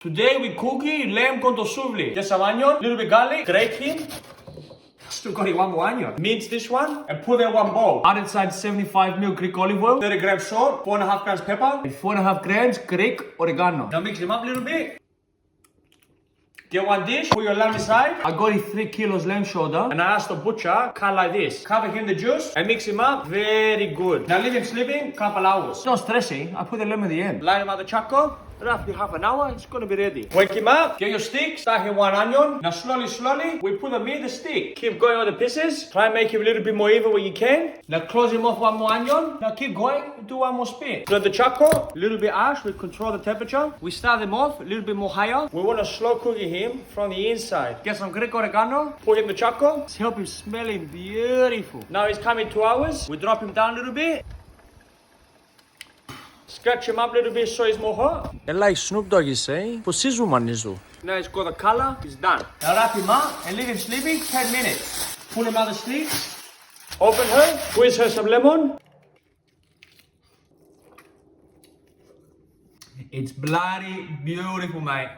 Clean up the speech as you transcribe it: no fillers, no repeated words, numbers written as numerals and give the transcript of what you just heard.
Today we cooking Lamb Kontosouvli. Get some onion, little bit garlic, grate him. Still got it one more onion. Mince this one and put in one bowl. Add inside 75 ml Greek olive oil, 30 grams salt, 4.5 grams pepper, and 4.5 grams Greek oregano. Now mix them up a little bit. Get one dish, put your lamb inside. I got it 3 kilos lamb shoulder and I asked the butcher, cut like this. Cover him the juice and mix him up very good. Now leave him sleeping couple hours. Not stressing, I put the lamb at the end. Line him out the charcoal. Roughly half an hour, it's gonna be ready. Wake him up, get your stick, start him one onion. Now slowly, we put the meat in the stick. Keep going on the pieces. Try and make him a little bit more even when you can. Now close him off one more onion. Now keep going, do one more spin. Let the charcoal, a little bit ash, we control the temperature. We start them off a little bit more higher. We wanna slow cook him from the inside. Get some Greek oregano, put him in the charcoal. Help him smelling beautiful. Now he's coming 2 hours. We drop him down a little bit. Scratch him up a little bit so he's more hot. Like Snoop Dogg is saying, for sizzle manizu. Now it's got the color, it's done. Now wrap him up and leave him sleeping 10 minutes. Pull him out the stick. Open her, squeeze her some lemon. It's bloody beautiful, mate.